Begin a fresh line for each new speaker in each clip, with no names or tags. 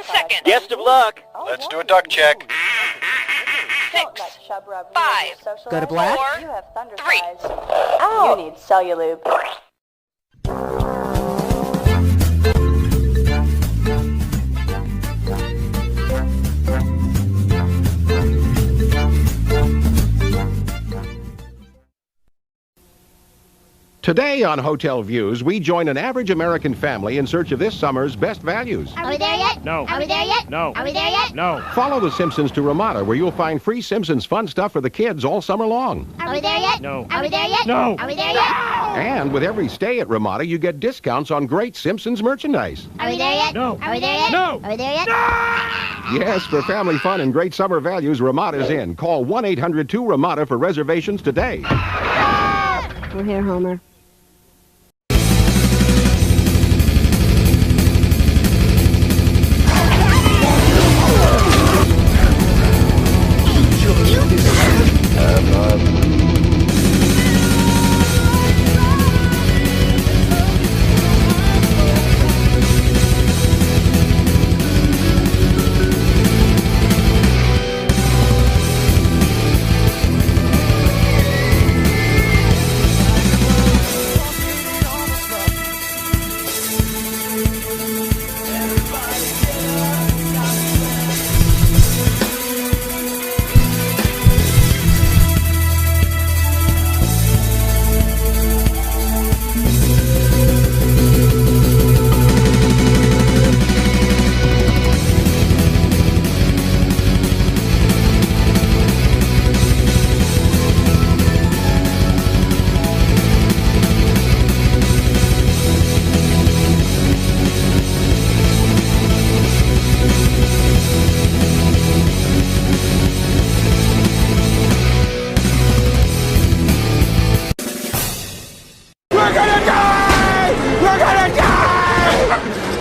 10 seconds.
Best of luck.
Let's do a duck check.
6, 5,
Go to black.
4,
You have thunder
3.
thighs. You need Cellulube.
Today on Hotel Views, we join an average American family in search of this summer's best values.
Are we there yet?
No.
Are we there yet?
No.
Are we there yet?
No.
Follow the Simpsons to Ramada, where you'll find free Simpsons fun stuff for the kids all summer long.
Are we there yet?
No.
Are we there yet?
No.
Are we there yet?
And with every stay at Ramada, you get discounts on great Simpsons merchandise.
Are we there yet?
No.
Are we there yet?
No.
Are we there yet?
Yes, for family fun and great summer values, Ramada's in. Call 1-800-2-RAMADA for reservations today.
We're here, Homer.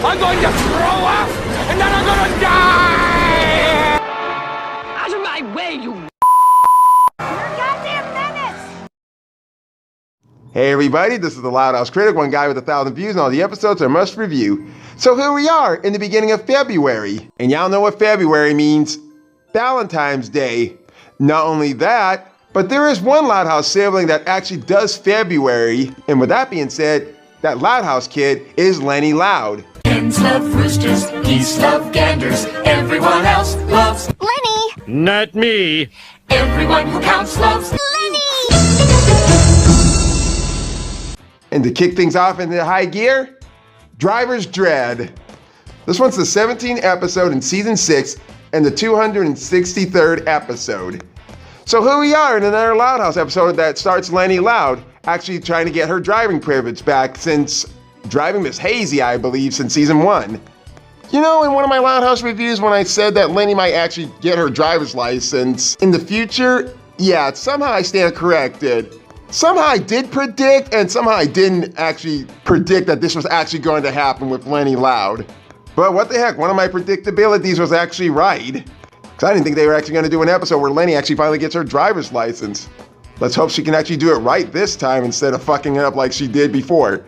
I'm going to throw up, and then I'm going to die! Out of my way, you...
Hey everybody, this is the Loud House Critic, one guy with 1,000 views, and all the episodes are must review. So here we are in the beginning of February, and y'all know what February means. Valentine's Day. Not only that, but there is one Loud House sibling that actually does February, and with that being said, that Loud House kid is Leni Loud.
Hens love roosters, geese love ganders, everyone else loves
Leni!
Not me.
Everyone who counts loves
Leni!
And to kick things off into high gear, Driver's Dread. This one's the 17th episode in season 6 and the 263rd episode. So here we are in another Loud House episode that starts Leni Loud actually trying to get her driving privilege back since driving Miss Hazy, I believe, since season 1. You know, in one of my Loud House reviews when I said that Leni might actually get her driver's license in the future, yeah, somehow I stand corrected. Somehow I did predict, and somehow I didn't actually predict that this was actually going to happen with Leni Loud. But what the heck, one of my predictabilities was actually right. Because I didn't think they were actually going to do an episode where Leni actually finally gets her driver's license. Let's hope she can actually do it right this time instead of fucking it up like she did before.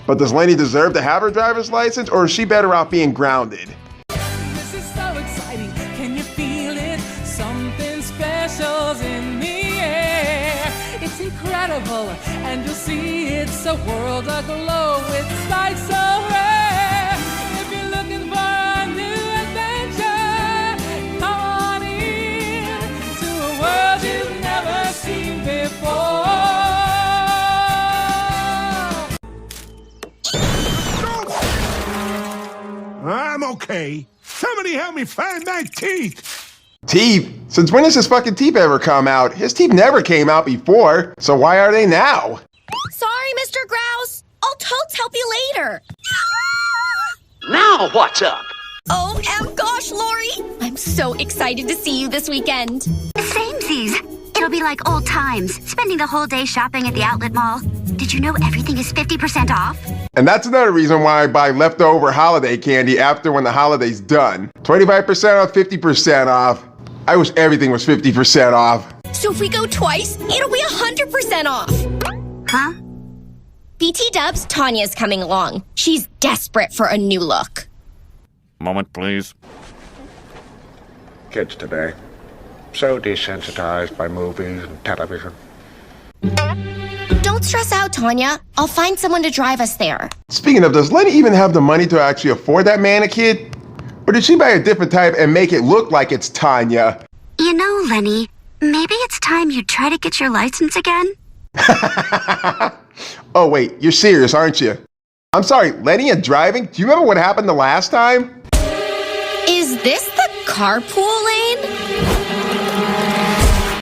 But does Leni deserve to have her driver's license, or is she better off being grounded?
This is so exciting, can you feel it? Something special's in the air. It's incredible, and you'll see it's a world aglow with sights so rare. If you're looking for a new adventure, come on in to a world you've never seen before.
I'm okay. Somebody help me find my teeth.
Teeth? Since when has his fucking teeth ever come out? His teeth never came out before, so why are they now?
Sorry, Mr. Grouse. I'll totes help you later.
Now what's up?
Oh, gosh, Lori. I'm so excited to see you this weekend.
Samesies. It'll be like old times, spending the whole day shopping at the outlet mall. Did you know everything is 50% off?
And that's another reason why I buy leftover holiday candy after when the holiday's done. 25% off, 50% off. I wish everything was 50% off.
So if we go twice, it'll be 100% off.
Huh?
BT Dubs, Tanya's coming along. She's desperate for a new look.
Moment, please. Kids today, so desensitized by movies and television.
Don't stress out, Tanya. I'll find someone to drive us there.
Speaking of, does Leni even have the money to actually afford that mannequin? Or did she buy a different type and make it look like it's Tanya?
You know, Leni, maybe it's time you try to get your license again.
Oh wait, you're serious, aren't you? I'm sorry, Leni and driving? Do you remember what happened the last time?
Is this the carpool lane?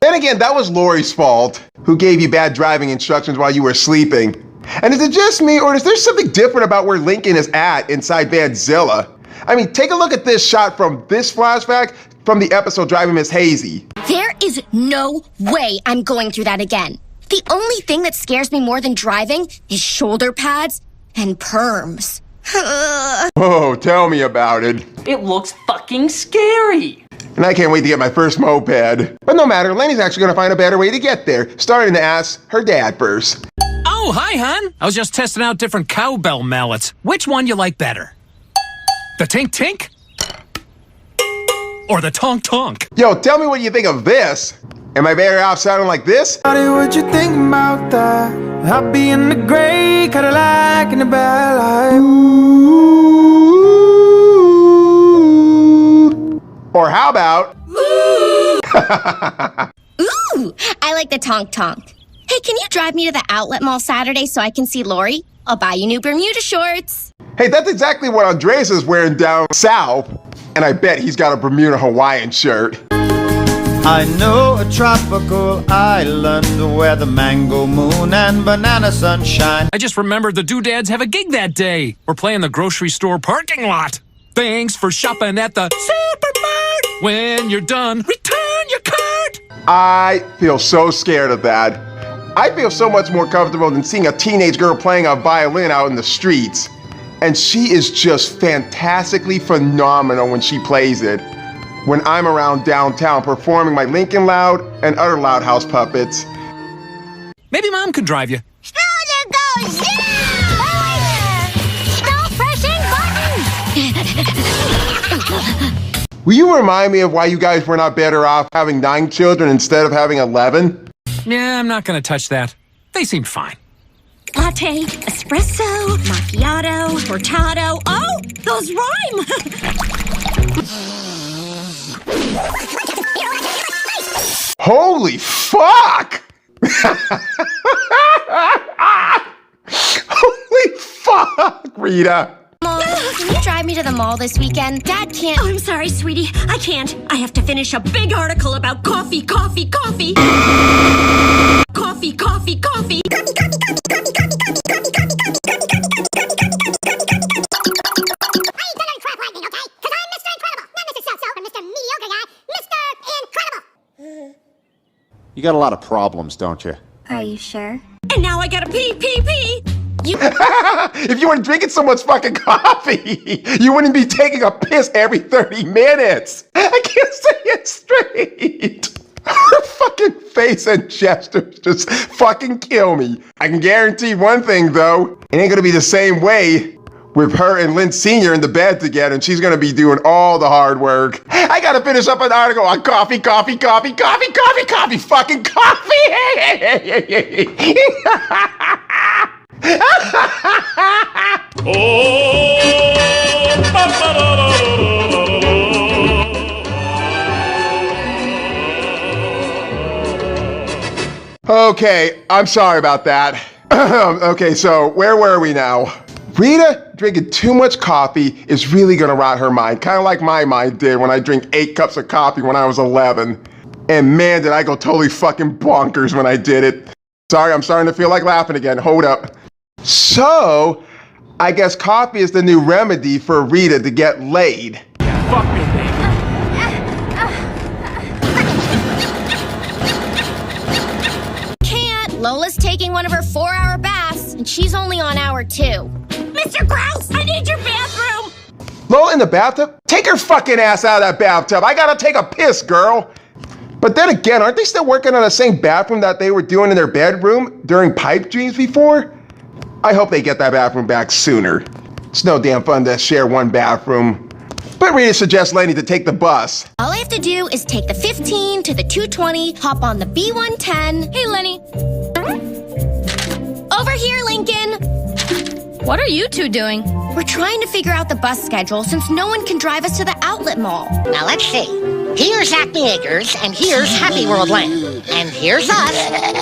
Then again, that was Lori's fault, who gave you bad driving instructions while you were sleeping. And is it just me, or is there something different about where Lincoln is at inside Vanzilla? I mean, take a look at this shot from this flashback from the episode Driving Miss Hazy.
There is no way I'm going through that again. The only thing that scares me more than driving is shoulder pads and perms.
Oh, tell me about it.
It looks fucking scary.
And I can't wait to get my first moped. But no matter, Leni's actually gonna find a better way to get there, starting to ask her dad first.
Oh, hi, hon. I was just testing out different cowbell mallets. Which one you like better? The tink tink? Or the tonk tonk?
Yo, tell me what you think of this. Am I better off sounding like this?
What you think about that? I'll be in the gray Cadillac in the bad light.
Or how about...
Ooh, I like the tonk tonk. Hey, can you drive me to the outlet mall Saturday so I can see Lori? I'll buy you new Bermuda shorts.
Hey, that's exactly what Andres is wearing down south. And I bet he's got a Bermuda Hawaiian shirt.
I know a tropical island where the mango moon and banana sunshine.
I just remembered the doodads have a gig that day. We're playing the grocery store parking lot. Thanks for shopping at the supermart. When you're done, return your cart.
I feel so scared of that. I feel so much more comfortable than seeing a teenage girl playing a violin out in the streets. And she is just fantastically phenomenal when she plays it. When I'm around downtown performing my Leni Loud and other Loud House puppets.
Maybe Mom could drive you.
Oh, there goes! Yeah! No pressing button!
Will you remind me of why you guys were not better off having 9 children instead of having 11?
Yeah, I'm not gonna touch that. They seemed fine.
Latte, espresso, macchiato, cortado. Oh, those rhyme!
Holy fuck! Holy fuck, Rita!
Mom, can you drive me to the mall this weekend? Dad can't.
Oh, I'm sorry, sweetie. I can't. I have to finish a big article about coffee, coffee, coffee. Coffee, coffee, coffee.
You got a lot of problems, don't you?
Are you sure?
And now I gotta pee, pee, pee.
If you weren't drinking so much fucking coffee, you wouldn't be taking a piss every 30 minutes. I can't say it straight. Her fucking face and gestures just fucking kill me. I can guarantee one thing though, it ain't gonna be the same way with her and Lynn Sr. in the bed together, and she's gonna be doing all the hard work. I gotta finish up an article on coffee, coffee, coffee, coffee, coffee, coffee, fucking coffee. Okay, I'm sorry about that. Okay, so where were we now? Rita drinking too much coffee is really gonna rot her mind, kind of like my mind did when I drank 8 cups of coffee when I was 11. And man, did I go totally fucking bonkers when I did it. Sorry, I'm starting to feel like laughing again. Hold up. So, I guess coffee is the new remedy for Rita to get laid.
Fuck me, baby.
Can't. Lola's taking one of her 4-hour baths, and she's only on hour 2.
Mr. Grouse, I need your bathroom.
Lola in the bathtub? Take her fucking ass out of that bathtub. I gotta take a piss, girl. But then again, aren't they still working on the same bathroom that they were doing in their bedroom during pipe dreams before? I hope they get that bathroom back sooner. It's no damn fun to share one bathroom But Rita suggests Leni to take the bus.
All I have to do is take the 15 to the 220, hop on the B110.
Hey, Leni.
Over here, Lincoln.
What are you two doing?
We're trying to figure out the bus schedule since no one can drive us to the outlet mall.
Now let's see. Here's Acme Acres, and here's Happy World Land. And here's us,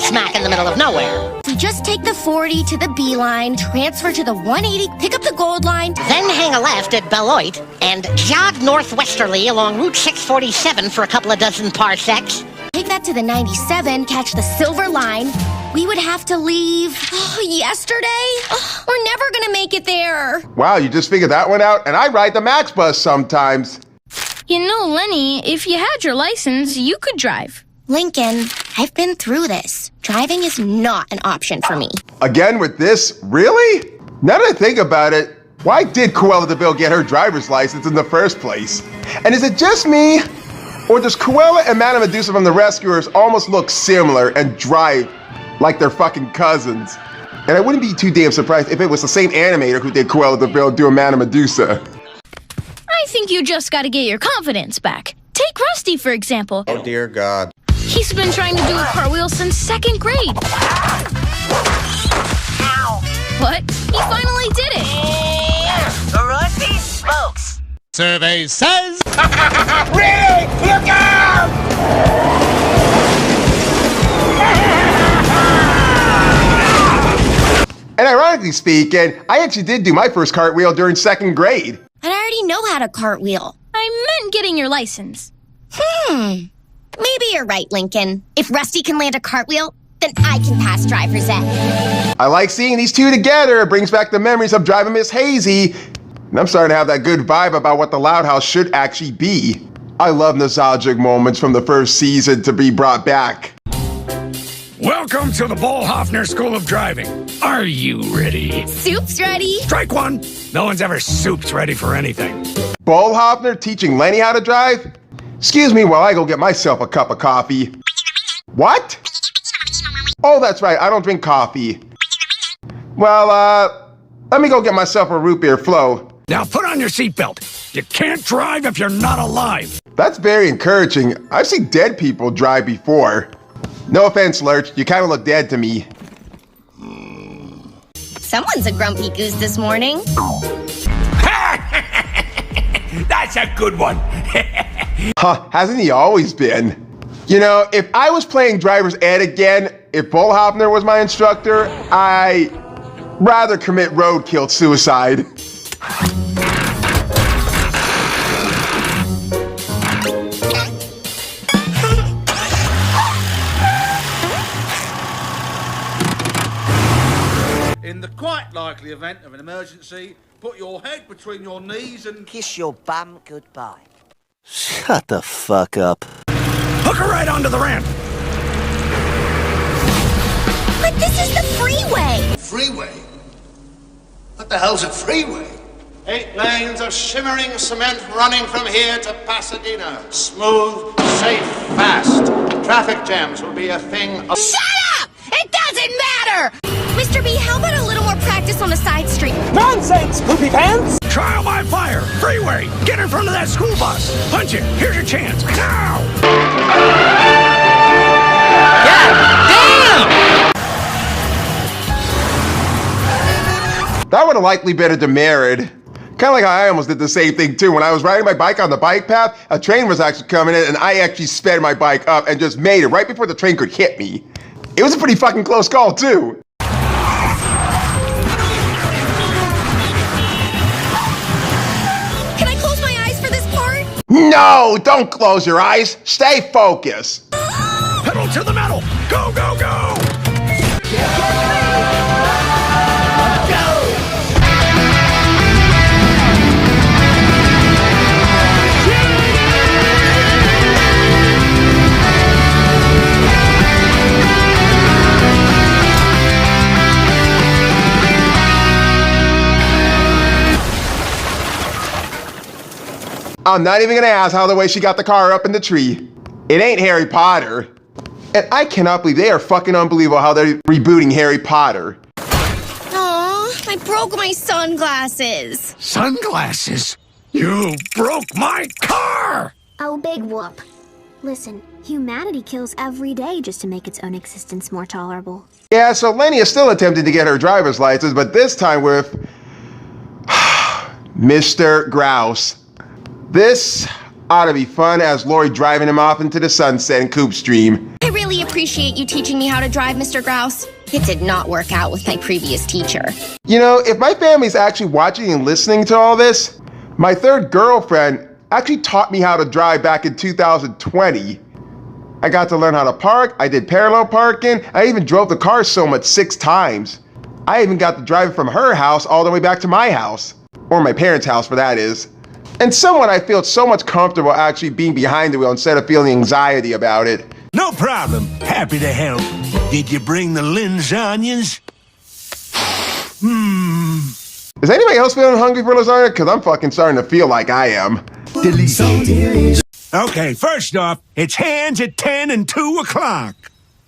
smack in the middle of nowhere.
We just take the 40 to the B line, transfer to the 180, pick up the gold line.
Then hang a left at Beloit, and jog northwesterly along Route 647 for a couple of dozen parsecs.
Take that to the 97, catch the silver line. We would have to leave yesterday. We're never gonna make it there.
Wow, you just figured that one out? And I ride the Max bus sometimes.
You know, Leni, if you had your license, you could drive.
Lincoln, I've been through this. Driving is not an option for me.
Again with this? Really? Now that I think about it, why did Cruella DeVille get her driver's license in the first place? And is it just me? Or does Cruella and Madame Medusa from The Rescuers almost look similar and drive like they're fucking cousins? And I wouldn't be too damn surprised if it was the same animator who did Cruella DeVille doing Madame Medusa.
I think you just gotta get your confidence back. Take Rusty, for example.
Oh, dear God.
He's been trying to do a cartwheel since 2nd grade.
Ow!
But he finally did it.
Rusty smokes.
Survey says... Really? Look out!
And ironically speaking, I actually did do my first cartwheel during 2nd grade.
And I already know how to cartwheel.
I meant getting your license.
Maybe you're right, Lincoln. If Rusty can land a cartwheel, then I can pass driver's ed.
I like seeing these two together. It brings back the memories of driving Miss Hazy. And I'm starting to have that good vibe about what the Loud House should actually be. I love nostalgic moments from the first season to be brought back.
Welcome to the Bollhoffner School of Driving. Are you ready?
Soup's ready.
Strike one. No one's ever soup's ready for anything.
Bollhoffner teaching Leni how to drive? Excuse me while I go get myself a cup of coffee. What? Oh, that's right, I don't drink coffee. Well, let me go get myself a root beer flow.
Now put on your seatbelt. You can't drive if you're not alive.
That's very encouraging. I've seen dead people drive before. No offense, Lurch, you kind of look dead to me.
Someone's a grumpy goose this morning.
That's a good one.
Huh, hasn't he always been? You know, if I was playing driver's ed again, if Bollhoffner was my instructor, I'd rather commit roadkill suicide.
In the quite likely event of an emergency, put your head between your knees and
kiss your bum goodbye.
Shut the fuck up.
Hook her right onto the ramp.
But this is the freeway.
freeway. What the hell's a freeway?
8 lanes of shimmering cement running from here to Pasadena. Smooth, safe, fast. Traffic jams will be a thing of...
Shut up! It doesn't matter! Mr. B, how about a little more practice on the side street?
Nonsense, poopy pants! Trial by fire! Freeway! Get in front of that school bus! Punch it! Here's your chance! Now!
That would have likely been a demerit. Kind of like how I almost did the same thing too. When I was riding my bike on the bike path, a train was actually coming in and I actually sped my bike up and just made it right before the train could hit me. It was a pretty fucking close call too.
Can I close my eyes for this part?
No, don't close your eyes. Stay focused.
Pedal to the metal! Go, go, go!
I'm not even gonna ask how the way she got the car up in the tree. It ain't Harry Potter. And I cannot believe they are fucking unbelievable how they're rebooting Harry Potter.
Aw, I broke my sunglasses.
Sunglasses?
You broke my car!
Oh, big whoop. Listen, humanity kills every day just to make its own existence more tolerable.
Yeah, so Leni is still attempting to get her driver's license, but this time with Mr. Grouse. This ought to be fun as Lori driving him off into the sunset in Coop Stream.
I really appreciate you teaching me how to drive, Mr. Grouse. It did not work out with my previous teacher.
You know, if my family's actually watching and listening to all this, my third girlfriend actually taught me how to drive back in 2020. I got to learn how to park, I did parallel parking, I even drove the car so much 6 times. I even got to drive from her house all the way back to my house. Or my parents' house, for that is. And somewhat I feel so much comfortable actually being behind the wheel instead of feeling anxiety about it.
No problem. Happy to help. Did you bring the lasagnas?
Is anybody else feeling hungry for lasagna? Because I'm fucking starting to feel like I am.
Okay, first off, it's hands at 10 and 2 o'clock.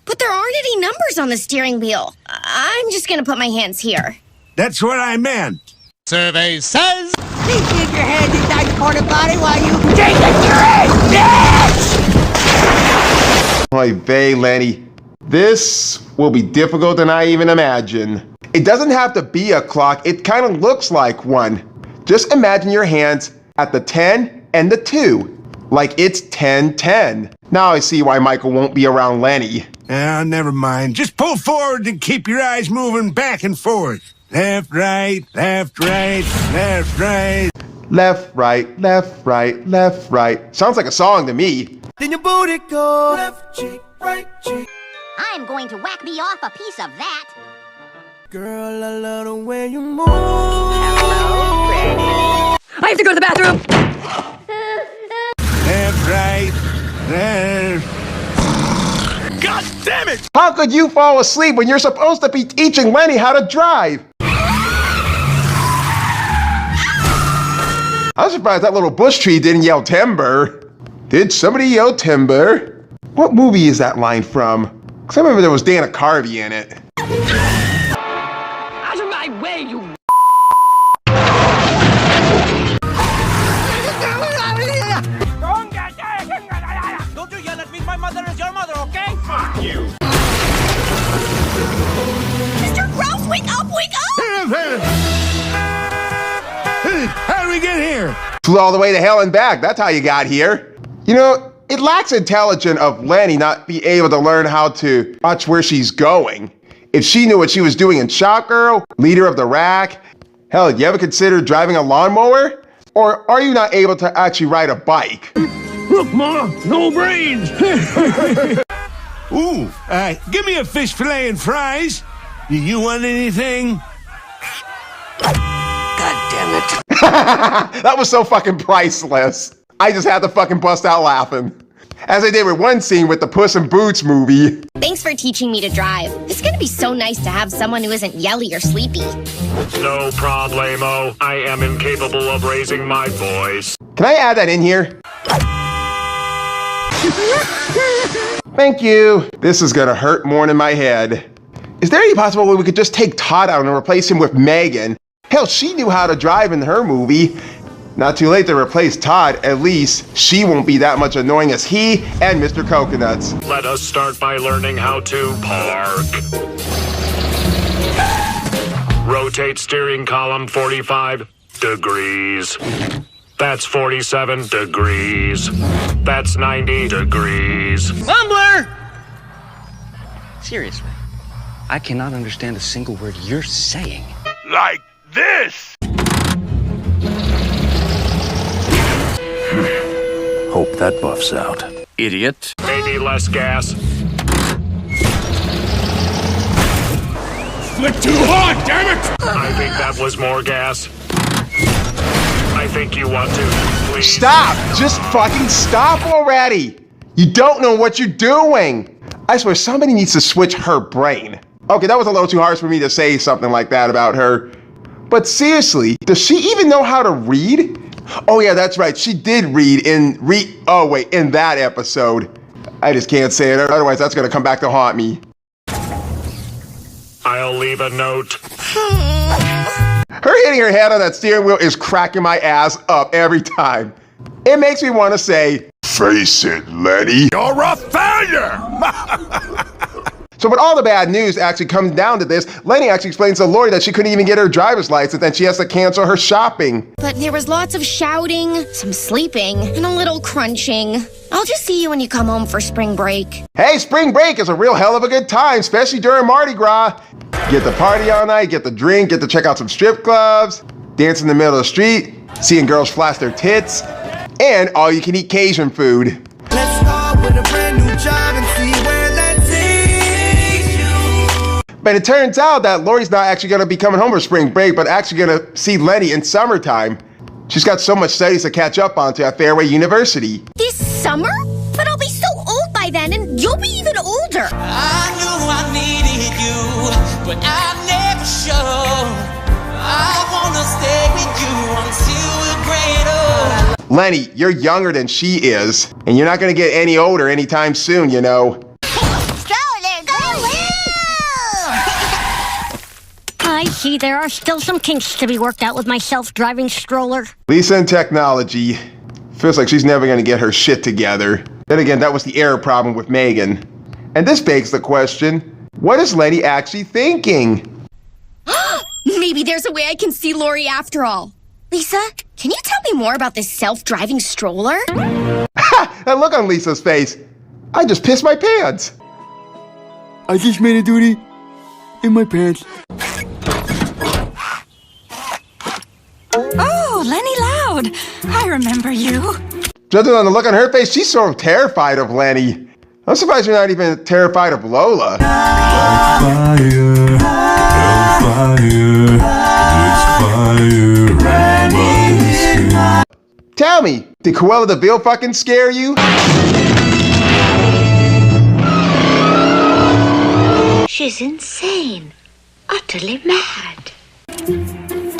But there aren't any numbers on the steering wheel. I'm just gonna put my hands here.
That's what I meant.
Survey says...
Please keep your hands inside the porta potty while you
Take it to it, bitch!
Oy vey, Leni. This will be difficult than I even imagine. It doesn't have to be a clock, it kind of looks like one. Just imagine your hands at the 10 and the 2. Like it's 10-10. Now I see why Michael won't be around Leni.
Never mind. Just pull forward and keep your eyes moving back and forth. Left, right, left, right, left, right.
Left, right, left, right, left, right. Sounds like a song to me.
Then your booty go left cheek, right cheek. I'm going to whack me off a piece of that. Girl, I love the way you move. Hello,
I have to go to the bathroom.
Left, right, left.
God damn it!
How could you fall asleep when you're supposed to be teaching Leni how to drive? I'm surprised that little bush tree didn't yell timber. Did somebody yell timber? What movie is that line from? Because I remember there was Dana Carvey in it.
Out of my way, you...
Don't you yell at me, my mother is your mother, okay? Fuck you!
Mr. Grouse, wake up, wake up!
How did we get here?
Flew all the way to hell and back. That's how you got here. You know, it lacks intelligence of Leni not be able to learn how to watch where she's going. If she knew what she was doing in Shop Girl, Leader of the Rack, hell, you ever consider driving a lawnmower? Or are you not able to actually ride a bike?
Look, Ma, no brains. Ooh, give me a fish fillet and fries. You want anything?
God damn it.
That was so fucking priceless. I just had to fucking bust out laughing. As I did with one scene with the Puss in Boots movie.
Thanks for teaching me to drive. It's gonna be so nice to have someone who isn't yelly or sleepy.
No problemo. I am incapable of raising my voice.
Can I add that in here? Thank you. This is gonna hurt more in my head. Is there any possible way we could just take Todd out and replace him with Megan? Hell, she knew how to drive in her movie. Not too late to replace Todd. At least she won't be that much annoying as he and Mr. Coconuts.
Let us start by learning how to park. Rotate steering column 45 degrees. That's 47 degrees. That's 90 degrees.
Mumbler! Seriously, I cannot understand a single word you're saying.
Like this.
Hope that buffs out.
Idiot. Maybe less gas.
Flip too hard, damn it!
I think that was more gas. I think you want to, please.
Stop! Just fucking stop already! You don't know what you're doing! I swear somebody needs to switch her brain. Okay, that was a little too harsh for me to say something like that about her. But seriously, does she even know how to read? Oh yeah, that's right. She did read in that episode. I just can't say it, otherwise that's gonna come back to haunt me.
I'll leave a note.
Her hitting her head on that steering wheel is cracking my ass up every time. It makes me want to say, face it, Leni.
You're a failure!
So when all the bad news actually comes down to this, Leni actually explains to Lori that she couldn't even get her driver's license and she has to cancel her shopping.
But there was lots of shouting, some sleeping, and a little crunching. I'll just see you when you come home for spring break.
Hey, spring break is a real hell of a good time, especially during Mardi Gras. Get the party all night, get the drink, get to check out some strip clubs, dance in the middle of the street, seeing girls flash their tits, and all you can eat Cajun food.
Let's start with a brand new job and see where that takes you.
But it turns out that Lori's not actually going to be coming home for spring break, but actually going to see Leni in summertime. She's got so much studies to catch up on to at Fairway University.
This summer? But I'll be so old by then, and you'll be even older.
I knew I needed you, but I never showed. I wanna stay with you until we're greater.
Leni, you're younger than she is, and you're not going to get any older anytime soon, you know.
I see there are still some kinks to be worked out with my self-driving stroller.
Lisa in technology. Feels like she's never going to get her shit together. Then again, that was the error problem with Megan. And this begs the question, what is Leni actually thinking?
Maybe there's a way I can see Lori after all. Lisa, can you tell me more about this self-driving stroller?
That look on Lisa's face. I just pissed my pants.
I just made a duty in my pants.
Oh, Leni Loud. I remember you.
Judging on the look on her face, she's so terrified of Leni. I'm surprised you're not even terrified of Lola. Tell me, did Cruella de Vil fucking scare you?
She's insane. Utterly mad.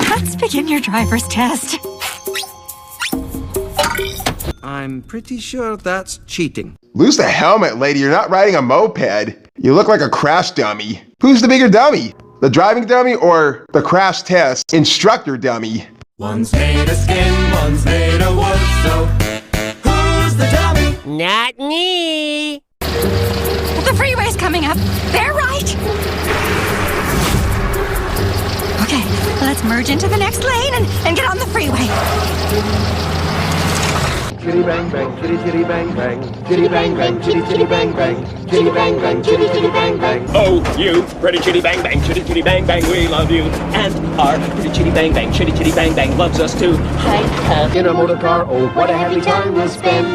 Let's begin your driver's test.
I'm pretty sure that's cheating.
Lose the helmet, lady. You're not riding a moped. You look like a crash dummy. Who's the bigger dummy? The driving dummy or the crash test instructor dummy?
One's made of skin, one's made of wood, so who's the dummy?
Not me.
The freeway's coming up. They're right. Okay, let's merge into the next lane and get on the freeway.
Chitty bang bang, chitty chitty bang bang, chitty bang bang, chitty chitty bang bang, chitty bang bang, chitty chitty bang bang.
Oh, you, pretty chitty bang bang, chitty chitty bang bang, we love you. And our pretty chitty bang bang, chitty chitty bang bang loves us too. Hi,
In a motor car, oh, what a happy time we'll spend.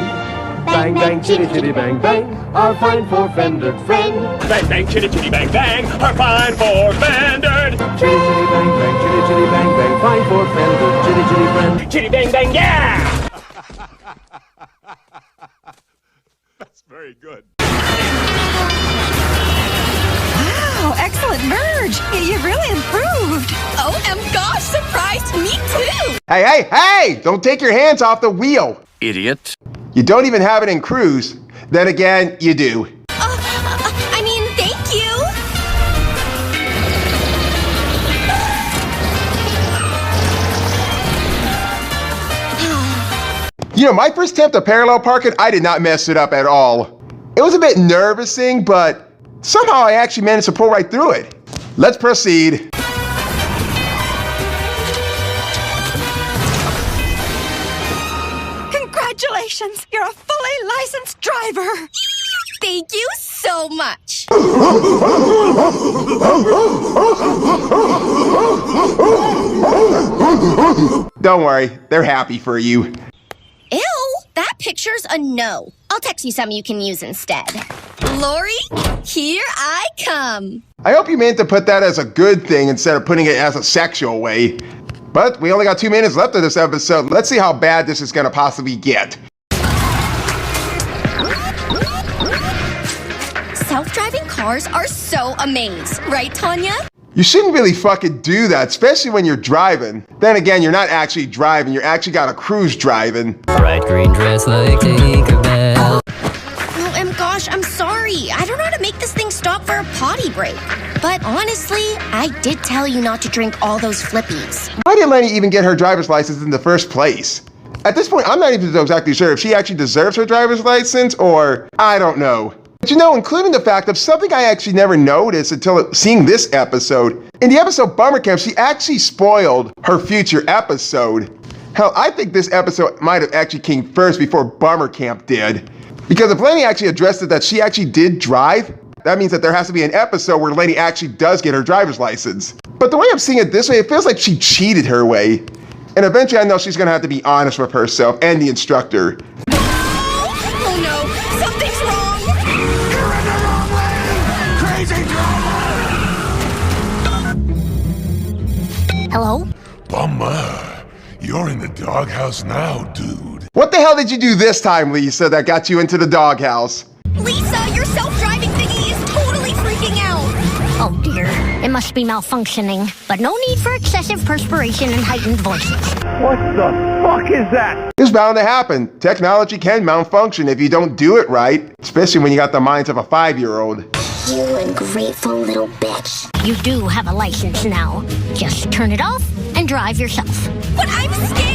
Bang bang, chitty chitty bang bang, our fine four-fendered friend.
Bang bang, chitty chitty bang bang, our fine four-fendered.
Chitty chitty bang bang, chitty chitty bang bang, fine four-fendered, chitty chitty friend.
Chitty bang bang, yeah!
That's very good.
Wow, excellent merge. You've really improved.
Oh, gosh, surprise, me too.
Hey! Don't take your hands off the wheel.
Idiot.
You don't even have it in cruise. Then again, you do.
I mean, thank you.
You know, my first attempt at parallel parking, I did not mess it up at all. It was a bit nervousing, but somehow I actually managed to pull right through it. Let's proceed.
Congratulations, you're a fully licensed driver.
Thank you so much.
Don't worry, they're happy for you.
Ew, that picture's a no. I'll text you some you can use instead. Lori, here I come.
I hope you meant to put that as a good thing instead of putting it as a sexual way. But we only got 2 minutes left of this episode. Let's see how bad this is gonna possibly get.
Self-driving cars are so amazing, right, Tanya?
You shouldn't really fucking do that, especially when you're driving. Then again, you're not actually driving, you're actually got a cruise driving.
Bright green dress like Tinkerbell.
Oh, gosh, gosh, I'm sorry. I don't know how to make this thing stop for a potty break. But honestly, I did tell you not to drink all those flippies.
Why did Leni even get her driver's license in the first place? At this point, I'm not even exactly sure if she actually deserves her driver's license or I don't know. But you know, including the fact of something I actually never noticed until seeing this episode. In the episode Bummer Camp, she actually spoiled her future episode. Hell, I think this episode might have actually came first before Bummer Camp did. Because if Leni actually addressed it that she actually did drive, that means that there has to be an episode where Leni actually does get her driver's license. But the way I'm seeing it this way, it feels like she cheated her way. And eventually I know she's gonna have to be honest with herself and the instructor.
Oh no, something's wrong!
You're in the wrong lane! Crazy driver!
Hello?
Bummer. You're in the doghouse now, dude.
What the hell did you do this time, Lisa, that got you into the doghouse?
Lisa, your self-driving thingy is totally freaking out.
Oh dear, it must be malfunctioning. But no need for excessive perspiration and heightened voices.
What the fuck is that?
It's bound to happen. Technology can malfunction if you don't do it right, especially when you got the minds of a 5-year-old.
You ungrateful little bitch. You do have a license now. Just turn it off and drive yourself.
But I'm scared!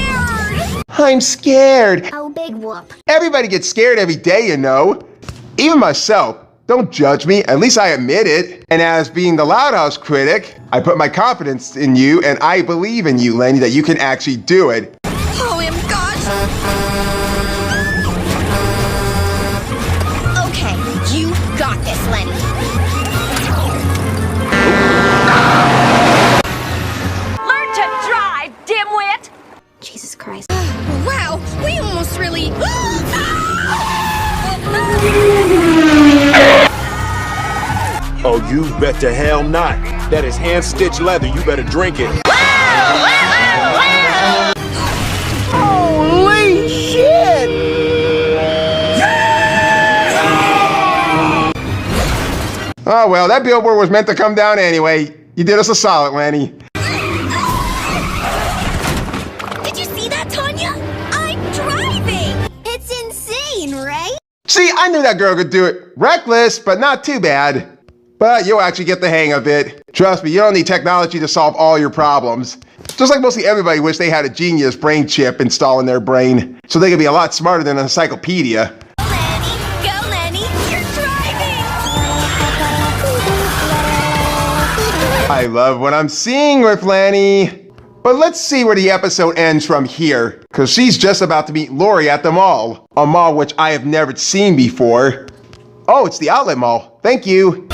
I'm scared.
Oh, big whoop.
Everybody gets scared every day, you know. Even myself. Don't judge me, at least I admit it. And as being the Loud House critic, I put my confidence in you and I believe in you, Leni, that you can actually do it.
Oh, gosh! Okay, you got this, Leni.
Learn to drive, dimwit!
Jesus Christ.
Wow, we almost really...
Oh, you bet to hell not. That is hand-stitched leather. You better drink it.
Holy shit!
Oh, well, that billboard was meant to come down anyway. You did us a solid, Leni.
Did you see that, Tanya? I'm driving!
It's insane, right?
See, I knew that girl could do it. Reckless, but not too bad. But you'll actually get the hang of it. Trust me, you don't need technology to solve all your problems. Just like mostly everybody wish they had a genius brain chip installed in their brain, so they could be a lot smarter than an encyclopedia.
Go, Leni! You're driving!
I love what I'm seeing with Leni. But let's see where the episode ends from here, because she's just about to meet Lori at the mall. A mall which I have never seen before. Oh, it's the outlet mall. Thank you.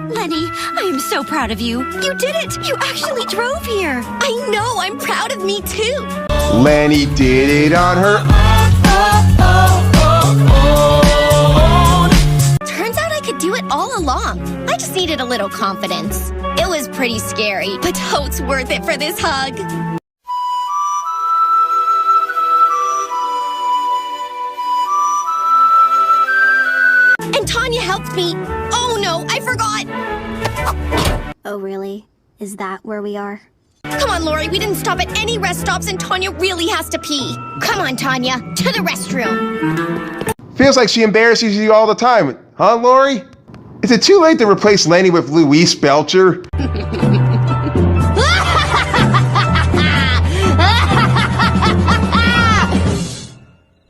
Leni, I am so proud of you. You did it! You actually drove here! I know, I'm proud of me too!
Leni did it on her own.
Turns out I could do it all along. I just needed a little confidence. It was pretty scary, but totes worth it for this hug. And Tanya helped me. Oh no, I forgot.
Oh, really? Is that where we are?
Come on, Lori, we didn't stop at any rest stops and Tanya really has to pee. Come on, Tanya, to the restroom.
Feels like she embarrasses you all the time, huh, Lori? Is it too late to replace Leni with Louise Belcher?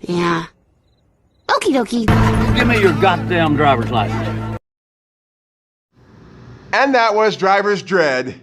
Yeah. Okie dokie.
Give me your goddamn driver's license.
And that was Driver's Dread.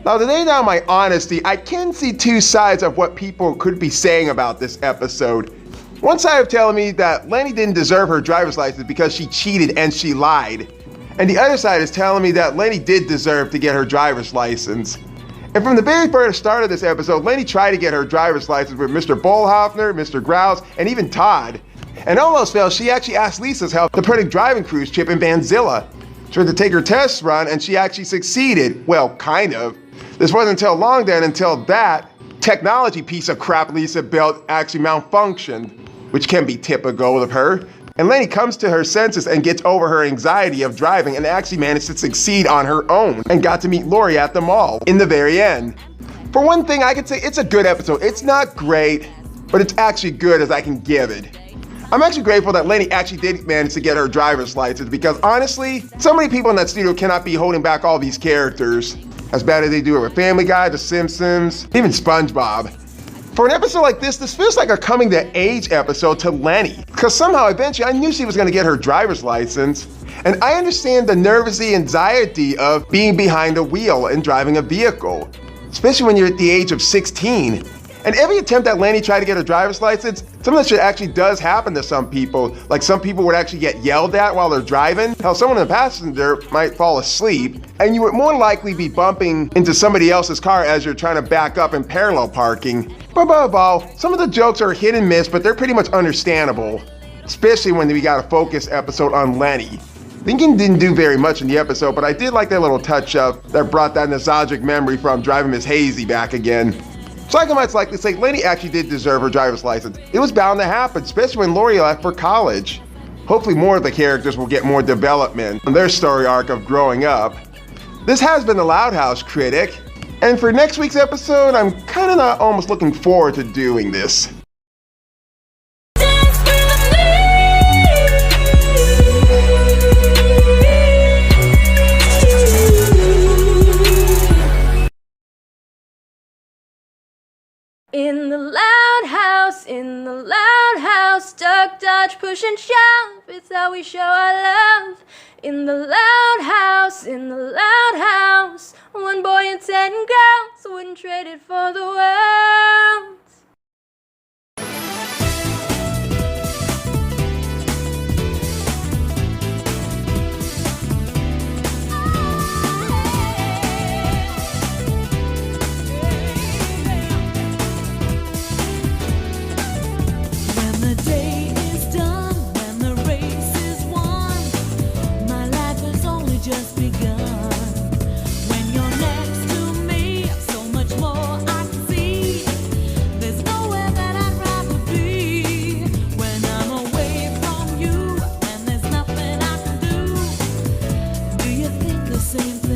Now, to lay down my honesty, I can see two sides of what people could be saying about this episode. One side of telling me that Leni didn't deserve her driver's license because she cheated and she lied. And the other side is telling me that Leni did deserve to get her driver's license. And from the very first start of this episode, Leni tried to get her driver's license with Mr. Bolhoffner, Mr. Grouse, and even Todd. And almost failed, she actually asked Lisa's help to put a driving cruise chip in Vanzilla. tried to take her test run and she actually succeeded. Well, kind of. This wasn't until long then until that technology piece of crap Lisa built actually malfunctioned, which can be typical of her. And Leni comes to her senses and gets over her anxiety of driving and actually managed to succeed on her own and got to meet Lori at the mall in the very end. For one thing, I could say it's a good episode. It's not great, but it's actually good as I can give it. I'm actually grateful that Leni actually did manage to get her driver's license because honestly, so many people in that studio cannot be holding back all these characters as bad as they do with Family Guy, The Simpsons, even SpongeBob. For an episode like this feels like a coming to age episode to Leni because somehow eventually I knew she was going to get her driver's license. And I understand the nervous anxiety of being behind the wheel and driving a vehicle, especially when you're at the age of 16. And every attempt that Leni tried to get her driver's license, some of that shit actually does happen to some people. Like some people would actually get yelled at while they're driving. Hell, someone in the passenger might fall asleep, and you would more likely be bumping into somebody else's car as you're trying to back up in parallel parking. But above all, some of the jokes are hit and miss, but they're pretty much understandable, especially when we got a focus episode on Leni. Lincoln didn't do very much in the episode, but I did like that little touch-up that brought that nostalgic memory from Driving Miss Hazy back again. So I can much likely say Leni actually did deserve her driver's license. It was bound to happen, especially when Lori left for college. Hopefully more of the characters will get more development on their story arc of growing up. This has been the Loud House Critic, and for next week's episode, I'm kinda not almost looking forward to doing this.
In the loud house, duck, dodge, push and shove, it's how we show our love. In the loud house, one boy and 10 girls wouldn't trade it for the world.
Just begun. When you're next to me, so much more I can see. There's nowhere that I'd rather be. When I'm away from you, and there's nothing I can do. Do you think the same thing?